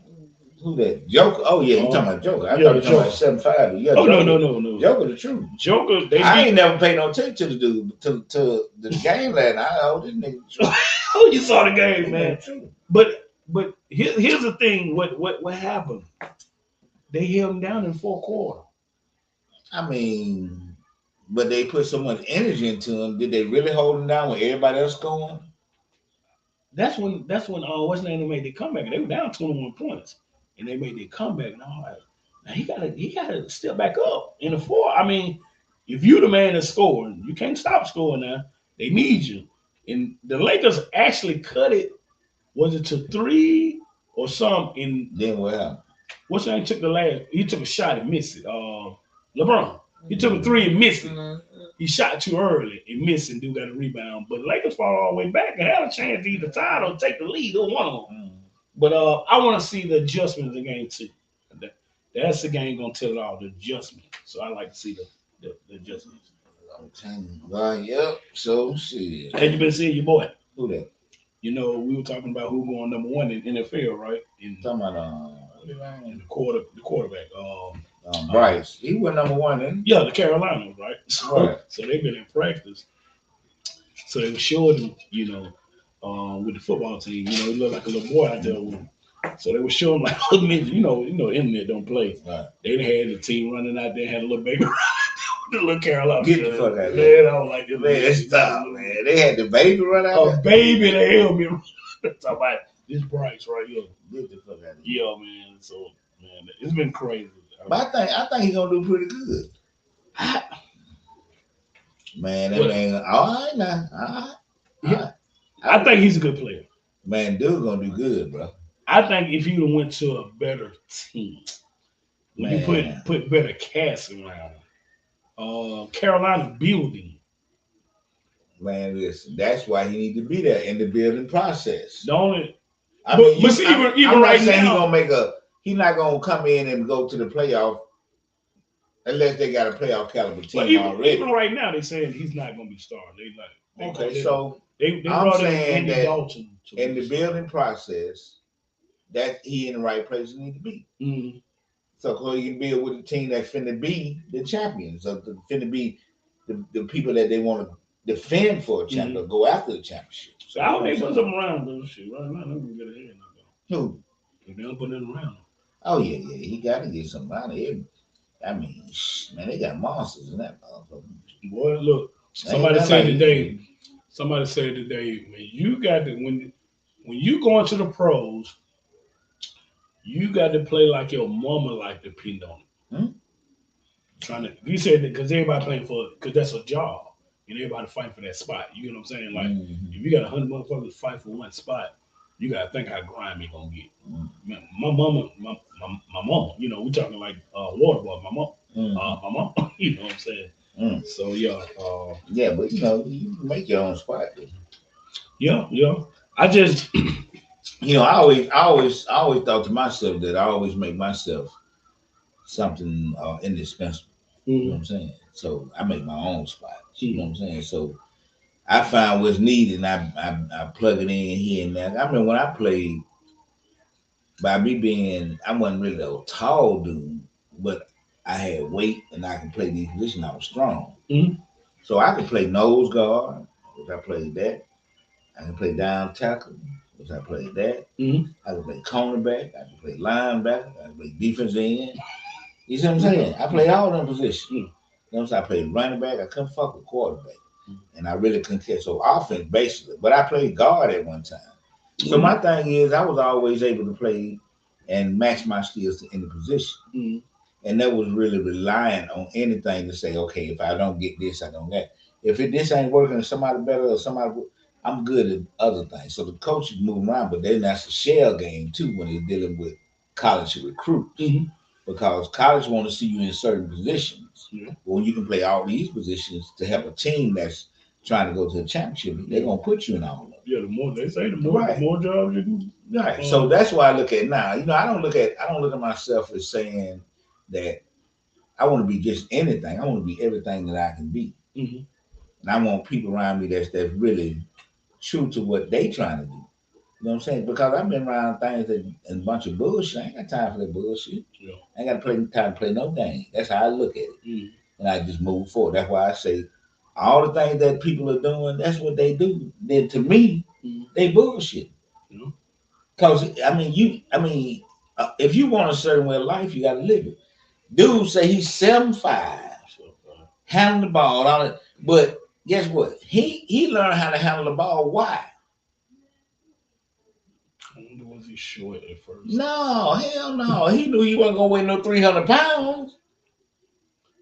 Who that? Joker? Oh yeah, you talking about Joker? I thought you talking about 7'5". Yeah. Oh Joker. No. Joker the truth. Joker. I ain't never paid no attention to the dude to the game last night. Oh, this nigga. Oh, you saw the game, man. But here's the thing. What happened? They held him down in 4 quarters. I mean, but they put so much energy into him. Did they really hold him down when everybody else going? That's when what's the name, they made their comeback. They were down 21 points, and they made their comeback. And I'm like, now he gotta step back up in the 4. I mean, if you the man that's scoring, you can't stop scoring now. They need you. And the Lakers actually cut it. Was it to 3 or something? Then what happened? What's the name took the last? He took a shot and missed it. LeBron. He took a 3 and missed it. Mm-hmm. He shot too early and missed and dude got a rebound. But Lakers fall all the way back and had a chance to either tie or take the lead or one of them. Mm-hmm. But I want to see the adjustments in game 2. That's the game gonna tell it all, the adjustment. So I like to see the adjustments. Well, yep. So shit. Have you been seeing your boy? Who that? We were talking about who going number 1 in NFL, right? Talking about the quarterback. Bryce. He went number 1 then. Yeah, the Carolinas, right? Right. So they've been in practice. So they were showing him, with the football team, he looked like a little boy out there with him. So they were showing like, internet don't play. Right. They had the team running out there, had a little baby the little Carolina. Get the fuck out of there. Man, I don't like this. Man, stop, man. They had the baby run out there. A baby in the helmet. Talking about this Bryce right here. Get the fuck out of there. Yeah, man. So, man, it's been crazy. But I think he's gonna do pretty good. Man, that man, all right now. All right. I think he's a good player. Man, dude gonna do good, bro. I think if you went to a better team, when you put better cast around Carolina building. Man, listen, that's why he need to be there in the building process. Don't I'm right now, he's not gonna come in and go to the playoff unless they got a playoff caliber team already. Even right now, they're saying he's not gonna be starting. They I'm saying that in the building process, that he in the right place he need to be. Mm-hmm. So he can build with a team that's finna be the champions, or finna be the people that they want to defend for a championship, go after the championship. So I hope they put them around those shit right now. They're gonna get ahead. Who? If they don't put them around. Oh yeah, he got to get some around here. I mean, man, they got monsters in that motherfucker. Boy, look, somebody said today, man, you got to when you go into the pros, you got to play like your mama like depend on it. He said that because everybody playing because that's a job and everybody fighting for that spot. You know what I'm saying? Like if you got 100 motherfuckers fight for one spot, you got to think how grimy gonna get. Man, my mama, we talking like water boy. My mom, you know what I'm saying? So yeah, but you make your own spot. Yeah. I just, I always thought to myself that I always make myself something indispensable. You know what I'm saying? So I make my own spot. You know what I'm saying? So I find what's needed and I plug it in here and there. I mean, when I played, by me being, I wasn't really a tall dude, but I had weight and I could play these positions. I was strong. So I could play nose guard, which I played that. I can play down tackle, which I played that. I could play cornerback. I could play linebacker. I could play defense end. You see what I'm saying? I played all them positions. Yeah. You know what I'm saying? I played running back. I couldn't fuck with quarterback. And I really couldn't catch. So offense, basically. But I played guard at one time. So my thing is, I was always able to play and match my skills in the position. And that was really relying on anything to say, okay, if I don't get this, I don't get. If this ain't working, somebody better or somebody, I'm good at other things. So the coaches move around, but then that's a shell game too when they're dealing with college recruits. Because college want to see you in certain positions. Well, you can play all these positions to help a team that's trying to go to the championship. They're gonna put you in all of them. Yeah, the more they say, the more jobs you can. Right. So that's why I look at now. You know, I don't look at myself as saying that I want to be just anything. I want to be everything that I can be. And I want people around me that's really true to what they trying to do. You know what I'm saying? Because I've been around things and a bunch of bullshit. I ain't got time for that bullshit. Yeah. I ain't got time to play no game. That's how I look at it. And I just move forward. That's why I say all the things that people are doing, that's what they do. Then to me, they bullshit. Because if you want a certain way of life, you got to live it. Dude say he's 7'5", handling the ball, all that. But guess what? He learned how to handle the ball. Why? Was he short at first? No, hell no. He knew he wasn't gonna weigh no 300 pounds.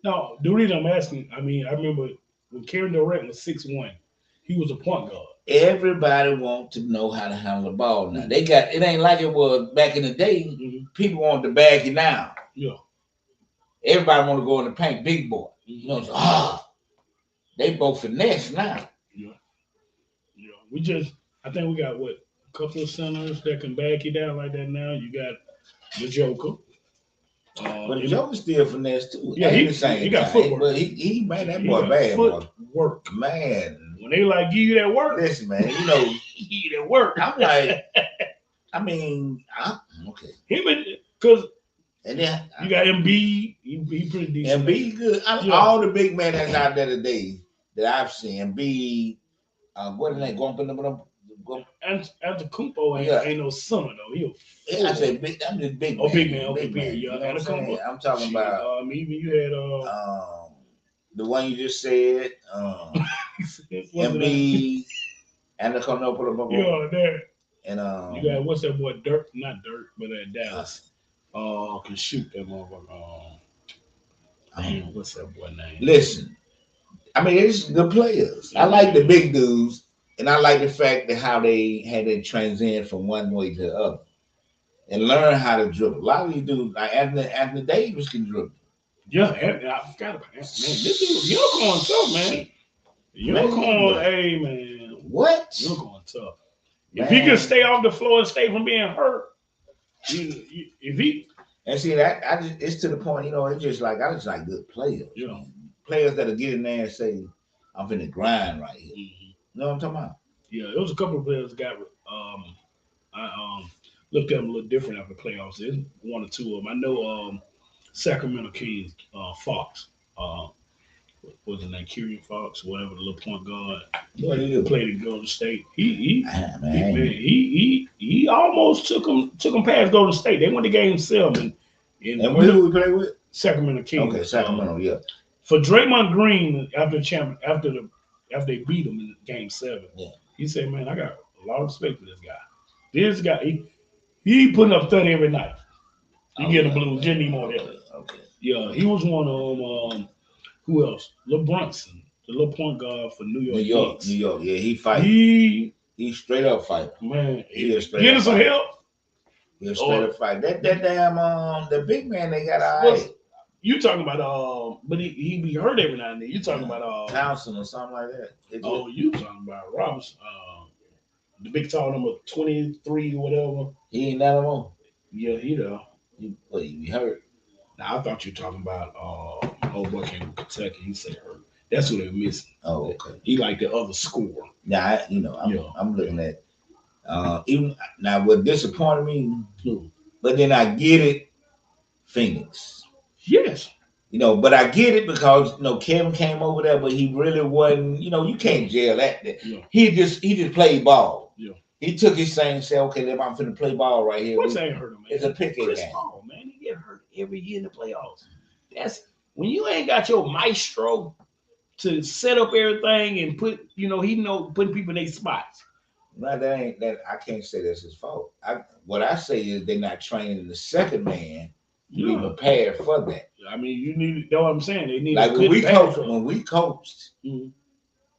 No, the reason I'm asking, I remember when Kevin Durant was 6'1", he was a point guard. Everybody wants to know how to handle the ball now. They got it ain't like it was back in the day. People want to bag you now. Yeah. Everybody want to go in the paint, big boy. You know, so, they both finesse now. Yeah. I think we got a couple of centers that can back you down like that now. You got the Joker. But the Joker still finesse too. Yeah, he got footwork. But he made that boy bad. Work. Man. When they give you that work. Listen, man, you know. Give you that work. I'm like, okay. Because and then you got Embiid. He pretty decent. Embiid good. All the big men that's out there today that I've seen. Embiid, what is that? Antetokounmpo ain't no son though. I said big. I'm just big. Big man. Big man. Yeah, I'm talking about. Even you had the one you just said. Embiid, Antetokounmpo. Yeah, there. And you got what's that boy? Not Dirk, but Dallas. Can shoot that motherfucker. What's that boy name? Listen, it's good players. I like the big dudes. And I like the fact that how they had to transcend from one way to the other and learn how to dribble. A lot of these dudes, like Anthony Davis, can dribble. Yeah, I forgot about that. Man, this dude, Unicorn tough, man. Unicorn, hey, man. What? Unicorn tough. If he can stay off the floor and stay from being hurt, if he. And see, it's to the point, it's just like, I just like good players. Players that'll get in there and say, I'm finna grind right here. You know what I'm talking about? Yeah, there was a couple of players that got. I looked at them a little different after the playoffs. There's one or two of them. I know Sacramento Kings, Fox. What was his name? Kyrian Fox, whatever, the little point guard. He played at Golden State. He almost took him past Golden State. They went to Game 7. And who we play with? Sacramento Kings. Okay, Sacramento. Yeah. For Draymond Green, after they beat him in Game 7, he said, "Man, I got a lot of respect for this guy. This guy, he putting up 30 every night. He getting the Blues. Didn't need more help." Okay. Yeah, he was one of them. Who else? Lil Brunson, the little point guard for New York. New York. Yeah, he fight. He straight up fight. Man, he is straight getting up some fight. help. He straight up fight. That damn the big man they got all right. You talking about but he be hurt every now and then. You talking about Townsend or something like that. You talking about Robinson, the big tall number 23 or whatever. He ain't that no more. Yeah, he though. He be hurt. Now I thought you were talking about old buck in Kentucky. He said hurt. That's who they're missing. Oh, okay. He like the other scorer. Yeah, I'm looking at even now what disappointed me, but then I get it, Phoenix. Yes. But I get it because Kevin came over there, but he really wasn't. You can't jail that. Yeah. He just played ball. Yeah. He took his thing and said, "Okay, I'm finna play ball right here." What's that hurt him, man? It's a pick game. Ball, man. get hurt every year in the playoffs. That's when you ain't got your maestro to set up everything and put, putting people in their spots. No, that ain't that. I can't say that's his fault. What I say is they're not training the second man to be prepared for that. I mean, you know what I'm saying? They need like when we coached, mm-hmm.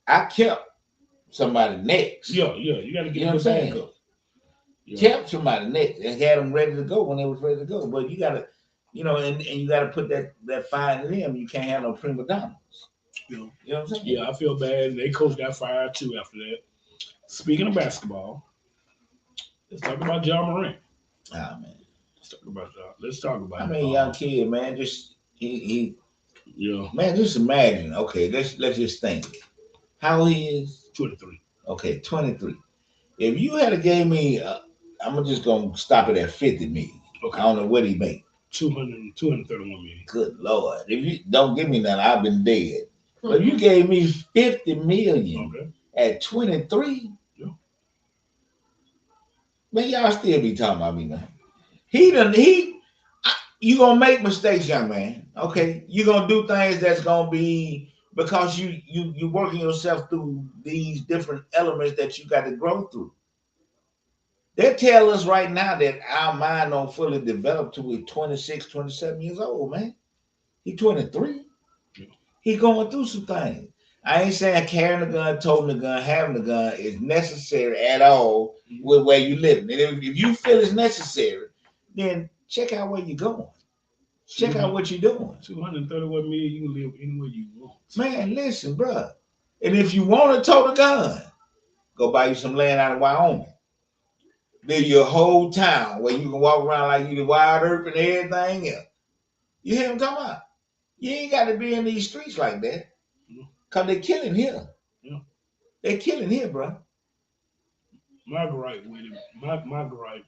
I kept somebody next. Yeah, you got to get what I'm saying. Kept somebody next and had them ready to go when they was ready to go. But you got to, and you got to put that fire in them. You can't have no prima donnas. You know what I'm saying? Yeah, I feel bad. They coach got fired too after that. Speaking of basketball, let's talk about Ja Morant. Ah, man. Let's talk about I mean, young kid, man, just he yeah. Man, just imagine. Okay, let's just think. How he is? 23. Okay, 23. If you had gave me, I'm just gonna stop it at 50 million. Okay. I don't know what he made. 231 million. Good Lord. If you don't give me that, I've been dead. But if you gave me 50 million at 23, man, y'all still be talking about me now. You gonna make mistakes, young man. Okay, you gonna do things that's gonna be because you working yourself through these different elements that you got to grow through. They tell us right now that our mind don't fully develop till we're 26, 27 years old, man. He 23. He going through some things. I ain't saying carrying a gun, toting a gun, having a gun is necessary at all with where you live. And if you feel it's necessary, then check out where you're going. Check out what you're doing. 231 million, you can live anywhere you want. Man, listen, bro. And if you want to tote a gun, go buy you some land out of Wyoming. Build your whole town where you can walk around like you the wild earth and everything else. You hear what I'm talking about? You ain't got to be in these streets like that. Because they're killing here. Yeah. They're killing here, bro. My gripe with him, my gripe,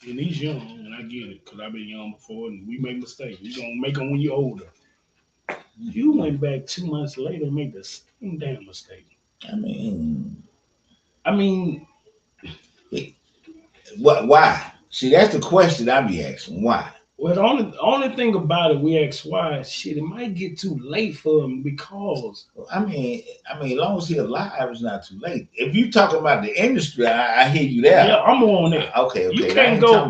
and he's young, and I get it, because I've been young before, and we make mistakes. You're going to make them when you're older. You went back 2 months later and made the same damn mistake. I mean, why? See, that's the question I be asking. Why? Well, the only thing about it, we ask why. Shit, it might get too late for him because. I mean, as long as he's alive, it's not too late. If you talking about the industry, I hear you there. Yeah, I'm on that. Okay. You can't go.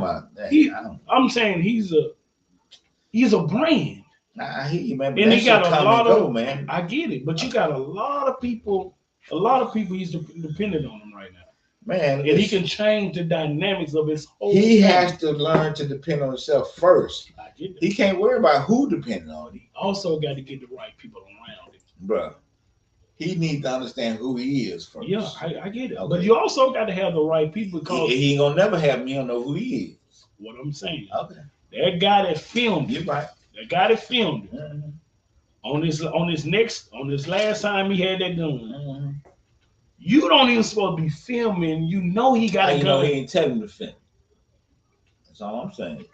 I'm saying he's a brand. I hear you, man. And he got a lot of. Man. I get it, but you got a lot of people. He's dependent on him right now. Man, and he can change the dynamics of his whole. He has to learn to depend on himself first. I get that. He can't worry about who depending on him. Also, got to get the right people around him, bro. He needs to understand who he is first. Yeah, I get it. Okay. But you also got to have the right people because he ain't gonna never have me know who he is. What I'm saying. Okay. That guy that filmed. You're right. That guy that filmed it. On this last time he had that gun. You don't even supposed to be filming. You know he got a gun. You know he ain't telling him to film. That's all I'm saying.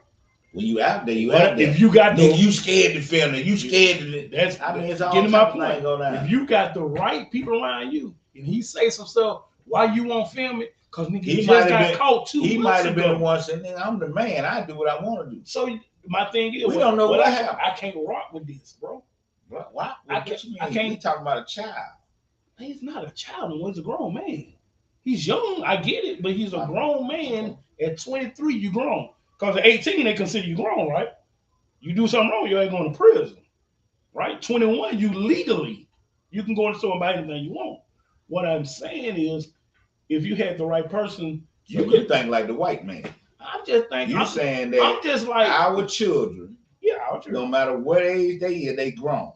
When you out there, out there. If you got you scared to film it. You scared to. That's it's all getting my point. If you got the right people around you, and he say some stuff, why you won't film it? Because nigga, he just got caught too. He might have been the one saying, "I'm the man. I do what I want to do." So my thing is, we don't know what happened. I can't rock with this, bro. Why? I can't. We talking about a child. He's not a child. He's a grown man. He's young. I get it, but he's a grown man. At 23, you grown. Because at 18, they consider you grown, right? You do something wrong, you ain't going to prison, right? 21, you can go to the store and buy anything you want. What I'm saying is, if you had the right person, you could think like the white man. I'm just thinking. You're saying that I'm just like our children. Yeah, our children. No matter what age they are, they grown.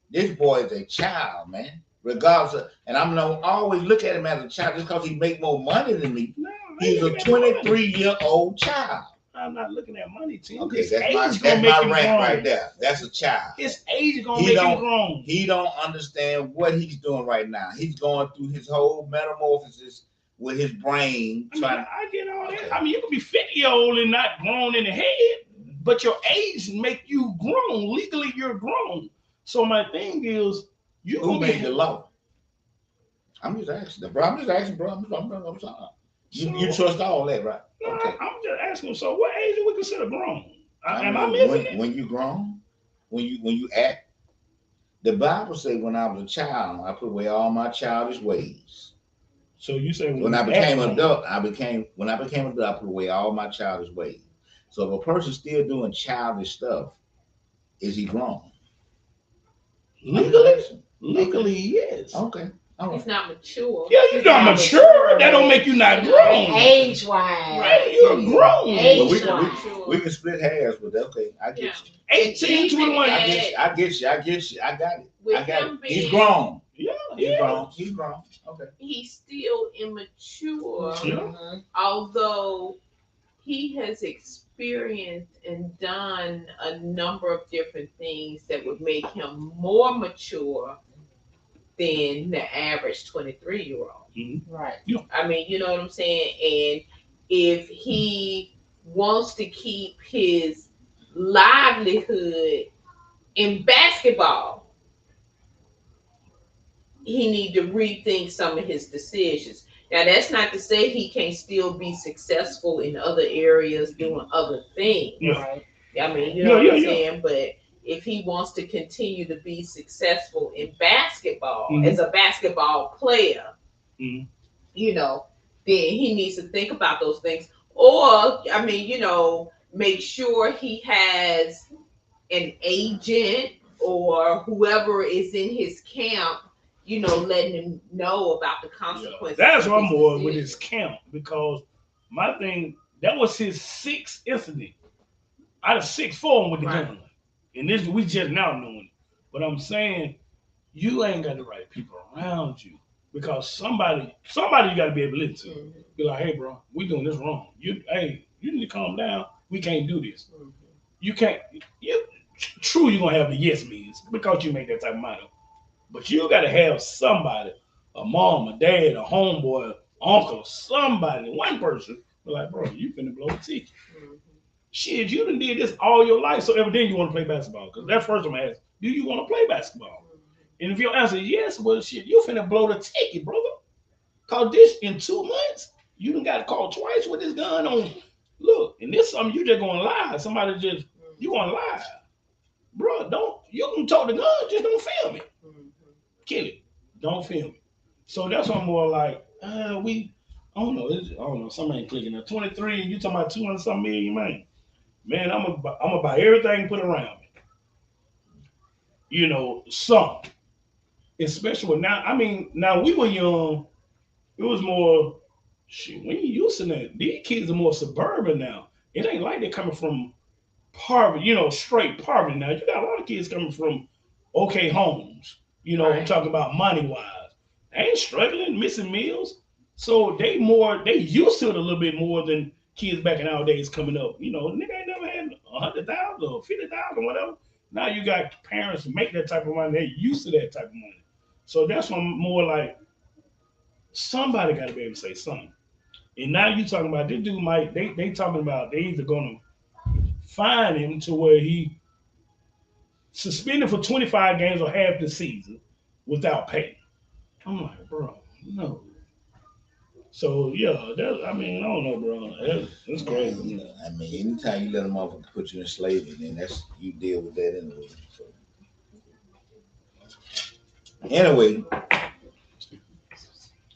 This boy is a child, man. Regardless of, and I'm gonna always look at him as a child just because he make more money than me. No, he's a 23-year-old child. I'm not looking at money, Tim. Okay, that's my rank right there. That's a child. His age is gonna make him grown. He don't understand what he's doing right now. He's going through his whole metamorphosis with his brain. I get all that. I mean, you can be 50-year-old and not grown in the head, but your age make you grown. Legally, you're grown. So my thing is, who made the law? I'm just asking, bro. I'm sorry. You trust all that, right? No, okay. I'm just asking. So, what age do we consider grown? Am I missing it? When you grown, when you act, the Bible say when I was a child, I put away all my childish ways. So you say when I became adult, I put away all my childish ways. So if a person's still doing childish stuff, is he grown? Legally, yes. Okay. All right. He's not mature. Yeah, you're not mature. That don't make you not grown. Age wise. Right. You're grown. Well, we can split hairs, but okay, I get you. 18, 21. I get you. I got it. With I got him it. He's being- grown. Yeah, He's grown. Okay. He's still immature, Yeah. although he has experienced and done a number of different things that would make him more mature than the average 23-year-old. Right. I mean, you know what I'm saying? And if he wants to keep his livelihood in basketball, he need to rethink some of his decisions. Now, that's not to say he can't still be successful in other areas doing other things. Yeah. Right. I mean, you know what I'm saying? But if he wants to continue to be successful in basketball as a basketball player, you know, then he needs to think about those things. Or, I mean, you know, make sure he has an agent or whoever is in his camp, you know, letting him know about the consequences. That's of what I'm his more with decisions. his camp, because my thing, that was his sixth incident out of 6 for him with the gun. And this, we just now knowing it. But I'm saying, you ain't got the right people around you, because somebody you got to be able to listen to. Be like, hey, bro, we doing this wrong. You need to calm down. We can't do this. You can't. True, you're gonna have the yes means because you make that type of money. But you got to have somebody, a mom, a dad, a homeboy, uncle, somebody, one person, be like, bro, you finna blow the ticket. Shit, you done did this all your life, so evidently you want to play basketball. Because that first one I asked, do you want to play basketball? And if your answer is yes, well, shit, you finna blow the ticket, brother. Because this, in 2 months, you done got caught twice with this gun on. Look, and this something you just gonna lie. Somebody just, you gonna lie. Bro, you can talk the gun, just don't film it. Kill it. Don't film it. So that's what I'm more like, I don't know, something ain't clicking. Now 23 and you talking about 200 something million, man. Man, I'm gonna buy everything and put it around me. You know, some. Especially with now, I mean, now we were young, it was more, shit, we ain't used to that. These kids are more suburban now. It ain't like they're coming from poverty, you know, straight poverty now. You got a lot of kids coming from okay homes. You know, I'm talking about money-wise. They ain't struggling, missing meals. So they used to it a little bit more than kids back in our days coming up. You know, nigga ain't never had 100,000 or 50,000, whatever. Now you got parents who make that type of money. They're used to that type of money. So that's why I'm more like, somebody got to be able to say something. And now you talking about this dude might, they talking about they either going to fine him to where he suspended for 25 games or half the season without pay. I'm like, bro, no. So yeah, I mean, I don't know, bro. That's crazy. I mean, anytime you let a motherfucker put you in slavery, then that's, you deal with that anyway. So. Anyway,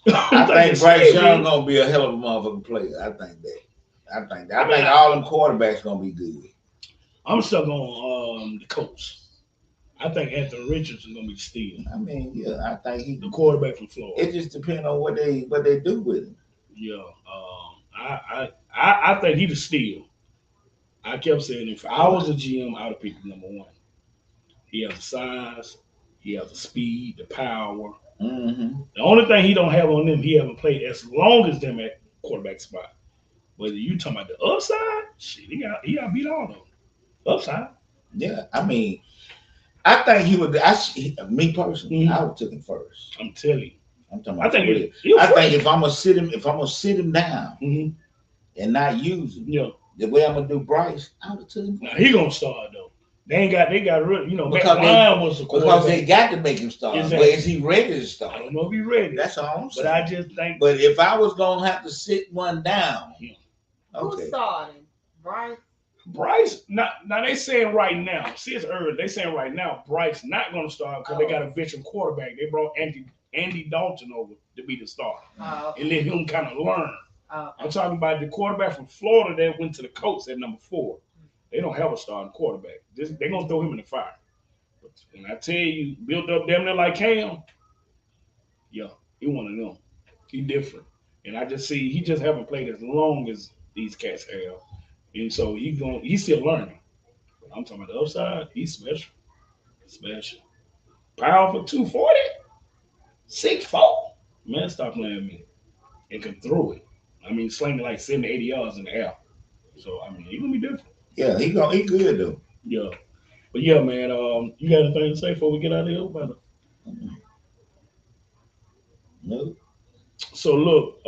I think Bryce Young gonna be a hell of a motherfucking player. I think all them quarterbacks gonna be good. I'm stuck on the coach. I think Anthony Richardson gonna be stealing. I mean, yeah, I think he the quarterback from Florida. It just depends on what they do with him. Yeah, I think he the steal. I kept saying if I was a GM, I would pick him number 1. He has the size, he has the speed, the power. Mm-hmm. The only thing he don't have on them, he haven't played as long as them at quarterback spot. Whether you talking about the upside, shit, he got beat all of them. Upside. Yeah, I mean, I think he would. Me personally, I would took him first. I'm telling you. I'm talking about. I think if I'm gonna sit him down and not use him, the way I'm gonna do Bryce, I would have took him. Now he gonna start though. They got rid. You know, because they got to make him start. Exactly. But is he ready to start? I don't know if he's ready. That's all I'm saying. But I just think. But if I was gonna have to sit one down, who's starting? Bryce. Bryce, now they saying right now, see it's early, they saying right now, Bryce not going to start because they got a veteran quarterback. They brought Andy Dalton over to be the starter and let him kind of learn. I'm talking about the quarterback from Florida that went to the Colts at number 4. They don't have a starting quarterback. They're going to throw him in the fire. But when I tell you, built up damn near like Cam, yeah, he one of them. He different. And I just see he just haven't played as long as these cats have. And so he's still learning. I'm talking about the upside, he's special. Special. Powerful 240, 6'4". Man, stop playing with me. And can throw it. I mean, slinging like 70, 80 yards in the air. So, I mean, he's going to be different. Yeah, he good, though. Yeah. But, yeah, man, you got anything to say before we get out of here, brother? No. So, look,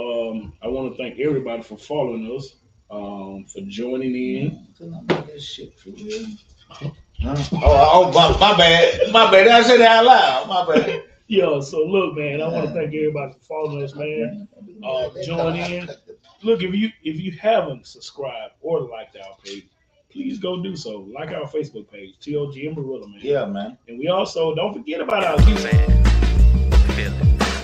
I want to thank everybody for following us, for joining in. My bad. My bad. I said it out loud. My bad. Yeah, so look, man, I want to thank everybody for following us, man. Join in. Look, if you haven't subscribed or liked our page, please go do so. Like our Facebook page, T.O.G. and Marilla, man. Yeah, man. And we also don't forget about our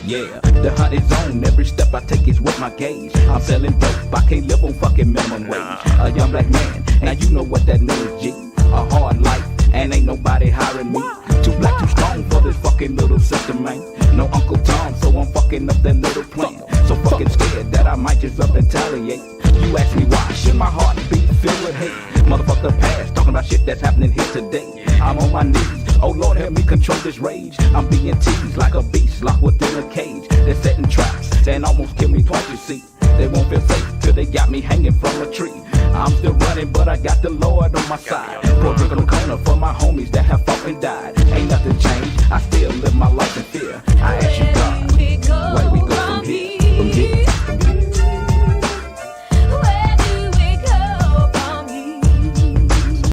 Yeah, the hunt is on. Every step I take is with my gauge. I'm selling dope. I can't live on fucking minimum wage. A young black man, now you know what that means, G. A hard life, and ain't nobody hiring me. Too black, too strong for this fucking little system, man. No Uncle Tom, so I'm fucking up that little plan. So fucking scared that I might just up and retaliate. You ask me why, should my heart be filled with hate? Motherfucker past, talking about shit that's happening here today. I'm on my knees, oh Lord help me control this rage. I'm being teased like a beast, locked within a cage. They're setting traps, and almost killed me twice, you see. They won't feel safe till they got me hanging from a tree. I'm still running, but I got the Lord on my side. Pour drink on the corner for my home.